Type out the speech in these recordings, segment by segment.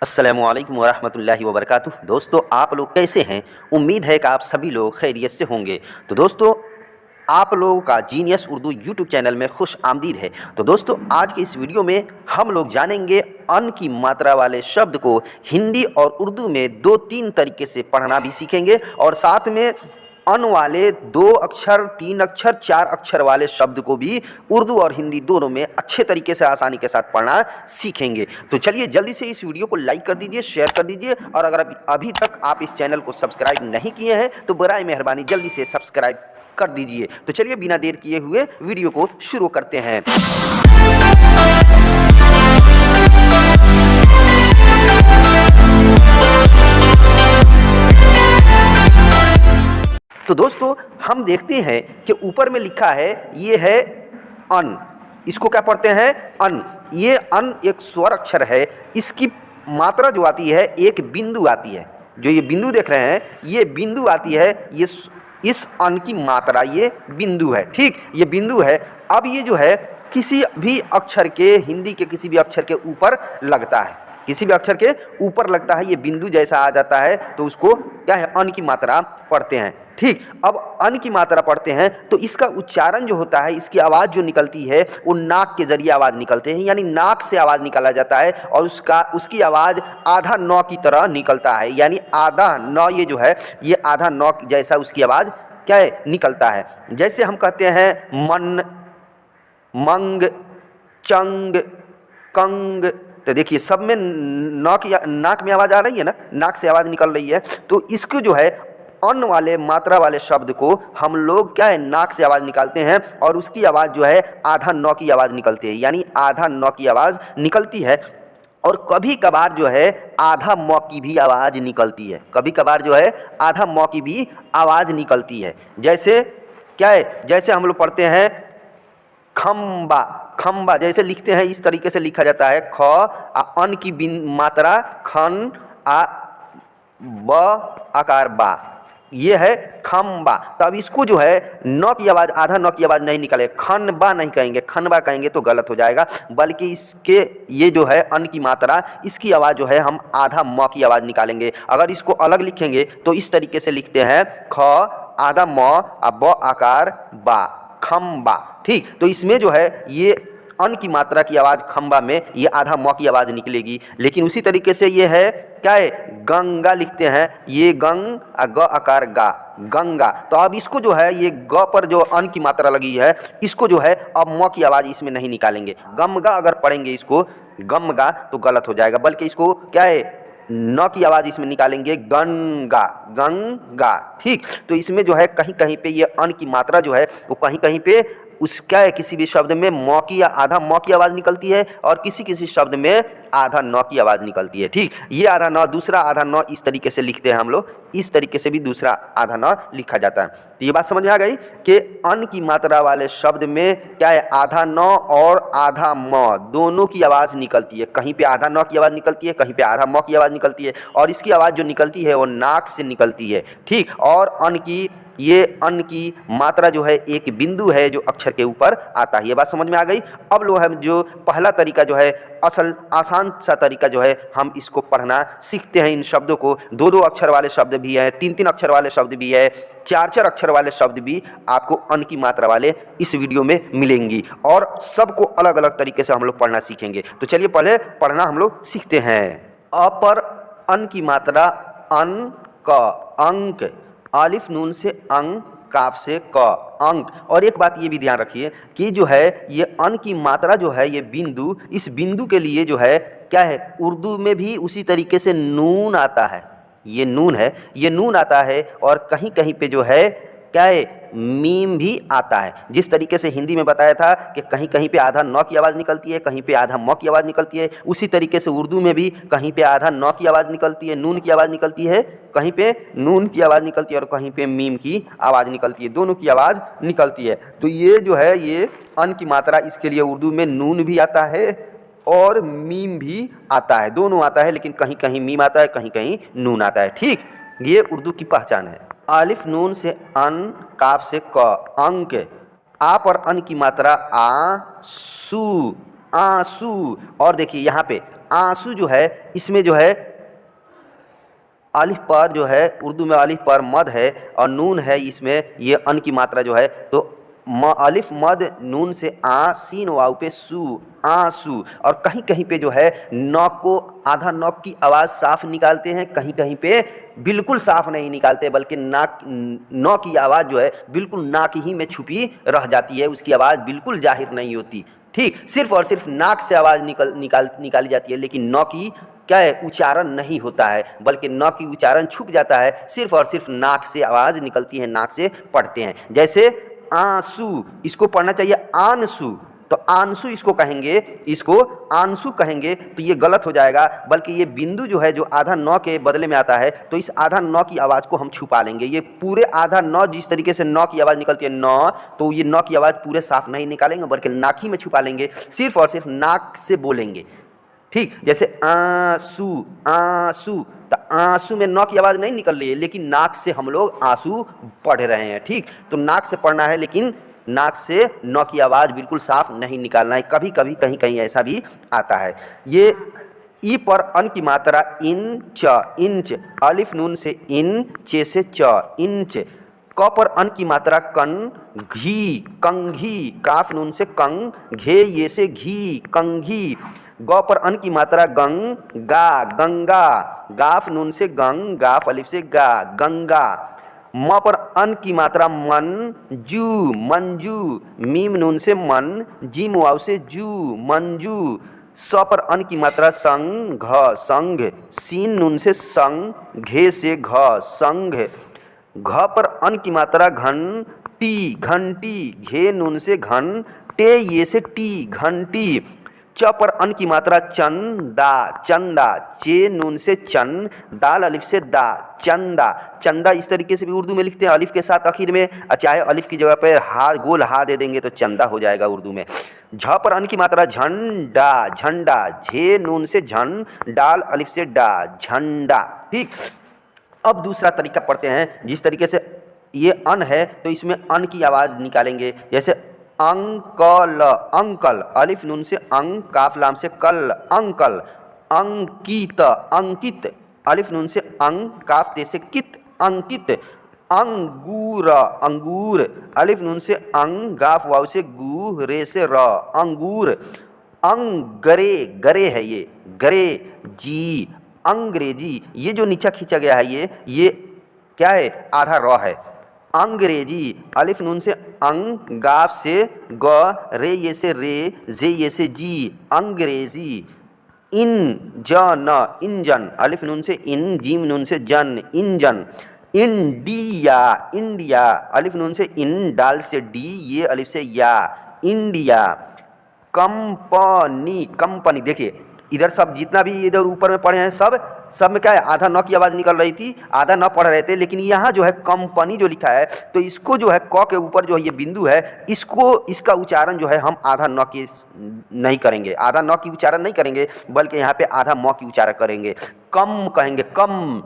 अस्सलामुअलैकुम वरहमतुल्लाहि वबरकातुह। दोस्तों, आप लोग कैसे हैं? उम्मीद है कि आप सभी लोग खैरियत से होंगे। तो दोस्तों, आप लोगों का जीनियस उर्दू यूट्यूब चैनल में खुश आमदीद है। तो दोस्तों, आज के इस वीडियो में हम लोग जानेंगे अन की मात्रा वाले शब्द को हिंदी और उर्दू में 2-3 तरीके से पढ़ना भी सीखेंगे और साथ में अन वाले 2 अक्षर, 3 अक्षर, 4 अक्षर वाले शब्द को भी उर्दू और हिंदी दोनों में अच्छे तरीके से आसानी के साथ पढ़ना सीखेंगे। तो चलिए जल्दी से इस वीडियो को लाइक कर दीजिए, शेयर कर दीजिए और अगर अभी तक आप इस चैनल को सब्सक्राइब नहीं किए हैं तो बराए मेहरबानी जल्दी से सब्सक्राइब कर दीजिए। तो चलिए बिना देर किए हुए वीडियो को शुरू करते हैं। तो दोस्तों, हम देखते हैं कि ऊपर में लिखा है, ये है अन। इसको क्या पढ़ते हैं? अन। ये अन एक स्वर अक्षर है। इसकी मात्रा जो आती है एक बिंदु आती है। जो ये बिंदु देख रहे हैं, ये बिंदु आती है। ये इस अन की मात्रा ये बिंदु है। ठीक, ये बिंदु है। अब ये जो है किसी भी अक्षर के, हिंदी के किसी भी अक्षर के ऊपर लगता है, किसी भी अक्षर के ऊपर लगता है। ये बिंदु जैसा आ जाता है तो उसको क्या है? अन की मात्रा पढ़ते हैं। ठीक, अब अन की मात्रा पढ़ते हैं तो इसका उच्चारण जो होता है, इसकी आवाज़ जो निकलती है वो नाक के जरिए आवाज़ निकलते हैं, यानी नाक से आवाज़ निकाला जाता है और उसकी आवाज़ आधा नौ की तरह निकलता है। यानी आधा नौ, ये जो है ये आधा नौ जैसा उसकी आवाज़ क्या है? निकलता है। जैसे हम कहते हैं मन, मंग, चंग, कंग। तो देखिए सब में नाक में आवाज़ आ रही है ना, नाक से आवाज़ निकल रही है। तो इसको जो है अन वाले मात्रा वाले शब्द को हम लोग क्या है? नाक से आवाज़ निकालते हैं और उसकी आवाज़ जो है आधा नौ की आवाज़ निकलती है, यानी आधा नौ की आवाज़ निकलती है। और कभी कभार जो है आधा मौ की भी आवाज़ निकलती है। कभी कभार जो है आधा मौ की भी आवाज़ निकलती है। जैसे क्या है? जैसे हम लोग पढ़ते हैं खम्बा। खम्बा जैसे लिखते हैं इस तरीके से लिखा जाता है। ख अन की मात्रा खन, आ ब आकार बा, ये है खम्बा। तो अब इसको जो है नौ की आवाज़, आधा नौ की आवाज़ नहीं निकले, खनबा नहीं कहेंगे। खनबा कहेंगे तो गलत हो जाएगा, बल्कि इसके ये जो है अन की मात्रा, इसकी आवाज़ जो है हम आधा मौ की आवाज़ निकालेंगे। अगर इसको अलग लिखेंगे तो इस तरीके से लिखते हैं ख आधा मौ ब आकार बा, खम्बा। ठीक, तो इसमें जो है ये अन की मात्रा की आवाज़ खम्बा में ये आधा मौ की आवाज़ निकलेगी। लेकिन उसी तरीके से ये है क्या है? गंगा लिखते हैं, ये गंग ग आकार गा, गंगा। तो अब इसको जो है ये ग पर जो अन की मात्रा लगी है, इसको जो है अब मौ की आवाज़ इसमें नहीं निकालेंगे। गमगा अगर पढ़ेंगे इसको गमगा तो गलत हो जाएगा, बल्कि इसको क्या है? न की आवाज़ इसमें निकालेंगे, गंगा, गंगा। ठीक, तो इसमें जो है कहीं कहीं पे ये अन की मात्रा जो है वो कहीं कहीं पे उस क्या है? किसी भी शब्द में मौ की या आधा मौ की आवाज़ निकलती है और किसी किसी शब्द में आधा नौ की आवाज़ निकलती है। ठीक, ये आधा नौ, दूसरा आधा नौ इस तरीके से लिखते हैं हम लोग। इस तरीके से भी दूसरा आधा नौ लिखा जाता है। तो ये बात समझ में आ गई कि अन की मात्रा वाले शब्द में क्या है? आधा नौ और आधा मौ दोनों की आवाज़ निकलती है। कहीं पे आधा नौ की आवाज़ निकलती है, कहीं पे आधा मौ की आवाज़ निकलती है और इसकी आवाज़ जो निकलती है वो नाक से निकलती है। ठीक, और ये अन की मात्रा जो है एक बिंदु है जो अक्षर के ऊपर आता है। ये बात समझ में आ गई। अब लोग हम जो पहला तरीका जो है, असल आसान सा तरीका जो है, हम इसको पढ़ना सीखते हैं। इन शब्दों को 2-2 अक्षर वाले शब्द भी हैं, 3-3 अक्षर वाले शब्द भी है, 4-4 अक्षर वाले शब्द भी आपको अन की मात्रा वाले इस वीडियो में मिलेंगी और सबको अलग अलग तरीके से हम लोग पढ़ना सीखेंगे। तो चलिए पहले पढ़ना हम लोग सीखते हैं। अ पर अन की मात्रा अन, क, अंक, आलिफ नून से अंग, काफ से क, अंक। और एक बात ये भी ध्यान रखिए कि जो है ये अन की मात्रा जो है ये बिंदु, इस बिंदु के लिए जो है क्या है? उर्दू में भी उसी तरीके से नून आता है। ये नून है, ये नून आता है और कहीं कहीं पे जो है क्या है? मीम भी आता है। जिस तरीके से हिंदी में बताया था कि कहीं कहीं पे आधा नौ की आवाज़ निकलती है, कहीं पे आधा मौ की आवाज़ निकलती है, उसी तरीके से उर्दू में भी कहीं पे आधा नौ की आवाज़ निकलती है, नून की आवाज़ निकलती है, कहीं पे नून की आवाज़ निकलती है और कहीं पे मीम की आवाज़ निकलती है। दोनों की आवाज़ निकलती है। तो ये जो है ये अन की मात्रा, इसके लिए उर्दू में नून भी आता है और मीम भी आता है। दोनों आता है, लेकिन कहीं कहीं मीम आता है, कहीं कहीं नून आता है। ठीक, ये उर्दू की पहचान है। आलिफ नून से अन, काफ से क, अंक। आ पर अन की मात्रा आ, सू, आंसू। और देखिए यहाँ पे आंसू जो है इसमें जो है अलिफ पर जो है उर्दू में अलिफ पर मद है और नून है, इसमें ये अन की मात्रा जो है तो अलिफ मद नून से आ, सीन वाव पे सू, आंसू। और कहीं कहीं पे जो है नौक को आधा नौक की आवाज़ साफ निकालते हैं, कहीं कहीं पे बिल्कुल साफ नहीं निकालते, बल्कि नाक नौ की आवाज़ जो है बिल्कुल नाक ही में छुपी रह जाती है, उसकी आवाज़ बिल्कुल जाहिर नहीं होती। ठीक, सिर्फ और सिर्फ नाक से आवाज़ निकाली जाती है, लेकिन नौ की क्या है उच्चारण नहीं होता है, बल्कि नौ की उच्चारण छुप जाता है, सिर्फ और सिर्फ नाक से आवाज़ निकलती है, नाक से पढ़ते हैं। जैसे आंसू, इसको पढ़ना चाहिए आंसू, तो आंसू इसको कहेंगे, इसको आंसू कहेंगे तो ये गलत हो जाएगा, बल्कि ये बिंदु जो है जो आधा नौ के बदले में आता है, तो इस आधा नौ की आवाज़ को हम छुपा लेंगे। ये पूरे आधा नौ जिस तरीके से नौ की आवाज़ निकलती है नौ, तो ये नौ की आवाज़ पूरे साफ नहीं निकालेंगे, बल्कि नाक ही में छुपा लेंगे, सिर्फ और सिर्फ नाक से बोलेंगे। ठीक, जैसे आंसू, आंसू, तो आंसू में नौ की आवाज़ नहीं निकल रही है, लेकिन नाक से हम लोग आंसू पढ़ रहे हैं। ठीक, तो नाक से पढ़ना है, लेकिन नाक से नौ की आवाज़ बिल्कुल साफ नहीं निकालना है। कभी कभी कहीं कहीं ऐसा भी आता है। ये ई पर अन की मात्रा इन च, इंच, अलिफ नून से इन, चे से च, इंच। क पर अन की मात्रा कन, घी, कंघी, काफ नून से कंग, घे ये से घी, कंघी। ग पर अन की मात्रा गंग, गा, गंगा, गाफ नून से गंग, गाफ अलिफ से गा, गंगा। म पर अन की मात्रा मन, जू, मंजू, मीम नून से मन, जीम वाव से जू, मंजू। स पर अन की मात्रा संग, घ, संघ, सीन नून से संग, घे से घ, संघ। घ पर अन की मात्रा घन, टी, घंटी, घे नून से घन, टे ये से टी, घंटी। च पर अन की मात्रा चन, दा, चंदा, चे नून से चन, दाल अलिफ से दा, चंदा। चंदा इस तरीके से भी उर्दू में लिखते हैं अलिफ के साथ आखिर में, चाहे अलिफ की जगह पे हा, गोल हा दे देंगे तो चंदा हो जाएगा उर्दू में। झ पर अन की मात्रा झंडा, झंडा, झे नून से झन, डाल अलिफ से डा, झंडा। ठीक, अब दूसरा तरीका पढ़ते हैं। जिस तरीके से ये अन है तो इसमें अन की आवाज़ निकालेंगे, जैसे अंकल, अंकल, अलिफ नून से अंक, काफ लाम से कल, अंकल। अंकित, अंकित, अलिफ नून से अंक, काफ ते से कित, अंकित। अंगूर, अंगूर, अलिफ नून से अंग, गाफ वाव से गू, रे से र, अंगूर। अंगरे, गरे है ये, गरे, जी, अंग्रेजी। ये जो नीचा खींचा गया है ये क्या है आधा र है। अंग्रेजी, अलिफ नून से अंग, गाफ से ग, रे ये से रे, जे ये से जी, अंग्रेजी। इन जन, इंजन, अलिफ नून से इन, जीम नून से जन, इंजन। इंडिया, इंडिया, अलिफ नून से इन, डाल से डी, ये अलिफ से या, इंडिया। कंपनी, कंपनी, देखिए इधर सब जितना भी इधर ऊपर में पढ़े हैं सब में क्या है आधा न की आवाज़ निकल रही थी, आधा न पढ़ रहे थे, लेकिन यहाँ जो है कंपनी जो लिखा है तो इसको जो है क के ऊपर जो है ये बिंदु है, इसका उच्चारण जो है हम आधा न की नहीं करेंगे, आधा न की उच्चारण नहीं करेंगे, बल्कि यहाँ पे आधा म की उच्चारण करेंगे। कम कहेंगे, कम,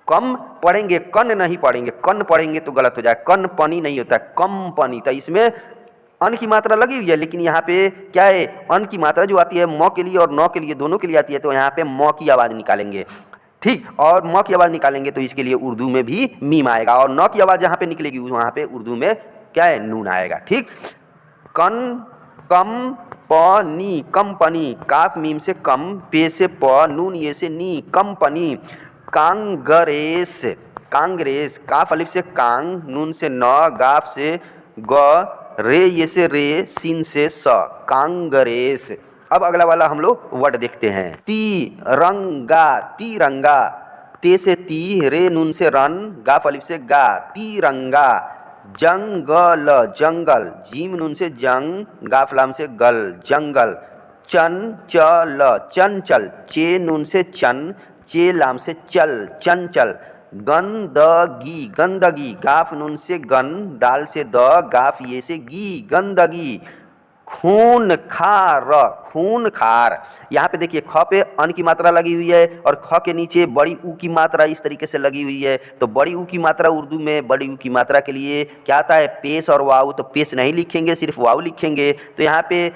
कम पढ़ेंगे, कन नहीं पढ़ेंगे, कन पढ़ेंगे तो गलत हो जाए, कन पनी नहीं होता है, कम पनी। तो इसमें अन की मात्रा लगी हुई है, लेकिन यहाँ पे क्या है अन की मात्रा जो आती है म के लिए और न के लिए दोनों के लिए आती है, तो यहाँ पे म की आवाज़ निकालेंगे। ठीक, और म की आवाज़ निकालेंगे तो इसके लिए उर्दू में भी मीम आएगा, और न की आवाज़ जहाँ पे निकलेगी वहाँ पे उर्दू में क्या है नून आएगा। ठीक, कन, कम, प, नी, कंपनी, काफ मीम से कम, पे से प, नून ये से नी, कंपनी। कांग्रेस, कांग्रेस, काफ अलिफ से कांग, नून से न, गाफ से ग, रे ये से रे, सीन से स, कांग्रेस। अब अगला वाला हम लोग वर्ड देखते हैं। तिरंगा, तिरंगा, ते से ती, रे नून से रन, गाफ अलिफ से गा, तिरंगा। जंगल, जंगल, जीम नून से जंग, गाफ लाम से गल, जंगल। चंचल, चंचल, चे नून से चन, चे लाम से चल, चंचल। गंदगी, गंदगी, गाफ नून से गन, दाल से द, गाफ ये से गी, गंदगी। खून खार, खून खार, यहाँ पे देखिए ख पे अन की मात्रा लगी हुई है और ख के नीचे बड़ी ऊ की मात्रा इस तरीके से लगी हुई है। तो बड़ी ऊ की मात्रा उर्दू में बड़ी ऊ की मात्रा के लिए क्या आता है पेश और वाव, तो पेश नहीं लिखेंगे सिर्फ वाव लिखेंगे। तो यहाँ पे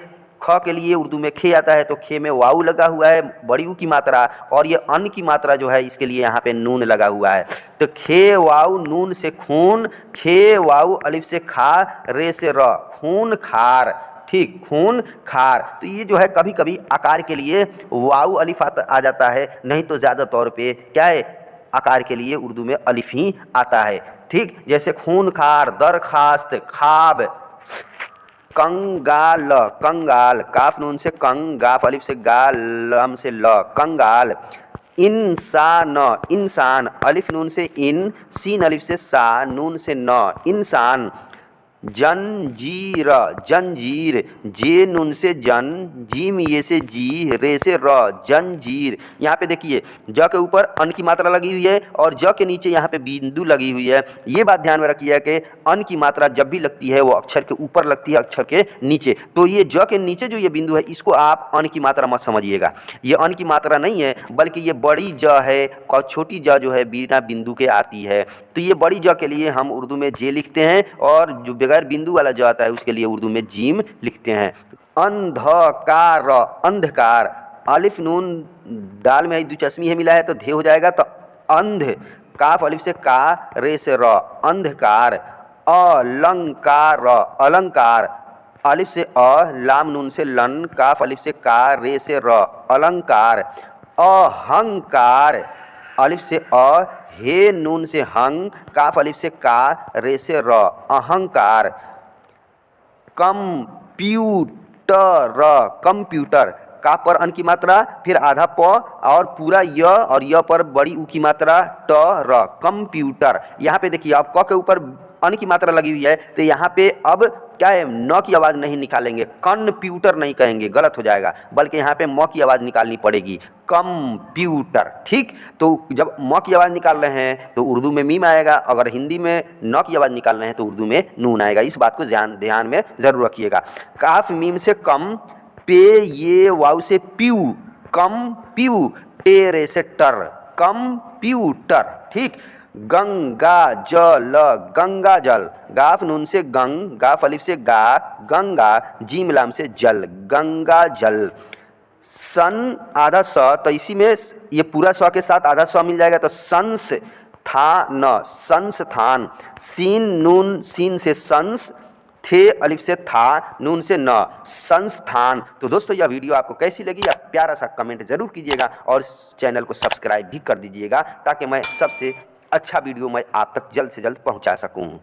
ख के लिए उर्दू में खे आता है तो खे में वाऊ लगा हुआ है, बड़ी ऊ की मात्रा, और ये अन की मात्रा जो है इसके लिए यहाँ पे नून लगा हुआ है। तो खे वाऊ नून से खून, खे वाऊ अलिफ से खा, रे से र, खून खार। ठीक, खून खार। तो ये जो है कभी कभी आकार के लिए वाऊ अलिफ आ जाता है, नहीं तो ज़्यादा तौर पे क्या है, आकार के लिए उर्दू में अलिफ ही आता है। ठीक, जैसे खून खार, दरखास्त, खाब, कंगाल, कंगाल, काफ नून से कंग, गाफ अलिफ से गा, लम से ल, कंगाल। इंसान, इंसान, अलिफ नून से इन, सीन अलिफ से सा, नून से न, इंसान। जंजीर, जंजीर, जे नून से जन, जीम ये से जी, रे से र, जंजीर। यहाँ पे देखिए ज के ऊपर अन की मात्रा लगी हुई है और ज के नीचे यहाँ पे बिंदु लगी हुई है। ये बात ध्यान में रखिए कि अन की मात्रा जब भी लगती है वो अक्षर के ऊपर लगती है, अक्षर के नीचे। तो ये ज के नीचे जो ये बिंदु है इसको आप अन की मात्रा मत समझिएगा, ये अन की मात्रा नहीं है, बल्कि ये बड़ी ज है और छोटी ज जो है बिना बिंदु के आती है। तो ये बड़ी ज के लिए हम उर्दू में जे लिखते हैं और जो बगैर बिंदु वाला जो आता है उसके लिए उर्दू में जीम लिखते हैं। अंधकार, अंधकार, अलिफ नून दाल में दुचस्मी है मिला है तो धे हो जाएगा, तो अंध, काफ अलिफ से का, रे से र, अंधकार। अलंकार, अलंकार, अलिफ से अ, लाम नून से लन, काफ अलिफ से का, रे से र, अलंकार। अहंकार, अलिफ से अ, हे नून से हंग, काफ अलिफ से का, रे से र, अहंकार। कंप्यूटर, कंप्यूटर, का पर अन की मात्रा, फिर आधा प और पूरा य, और य पर बड़ी ऊ की मात्रा ट र, कंप्यूटर। यहाँ पे देखिए आप क के ऊपर अन की मात्रा लगी हुई है तो यहाँ पे अब क्या है, न की आवाज़ नहीं निकालेंगे, कंप्यूटर नहीं कहेंगे, गलत हो जाएगा, बल्कि यहाँ पे म की आवाज़ निकालनी पड़ेगी, कंप्यूटर। ठीक, तो जब म की आवाज़ निकाल रहे हैं तो उर्दू में मीम आएगा, अगर हिंदी में न की आवाज़ निकाल रहे हैं तो उर्दू में नून आएगा। इस बात को ध्यान में ज़रूर रखिएगा। काफ मीम से कम, पे ये वाव से प्यू, कम प्यू, टेरे से टर, कंप्यूटर। ठीक, गंगा जल, गंगा जल, गाफ नून से गंग, गाफ अलिफ से गा, गंगा, जीम लाम से जल, गंगा जल। सन आधा स, तो इसी में ये पूरा स के साथ आधा स मिल जाएगा तो संस था न, संस्थान। सीन नून सीन से संस, थे अलिफ से था, नून से न, संस्थान। तो दोस्तों यह वीडियो आपको कैसी लगी आप प्यारा सा कमेंट जरूर कीजिएगा और इस चैनल को सब्सक्राइब भी कर दीजिएगा ताकि मैं सबसे अच्छा वीडियो मैं आप तक जल्द से जल्द पहुंचा सकूं।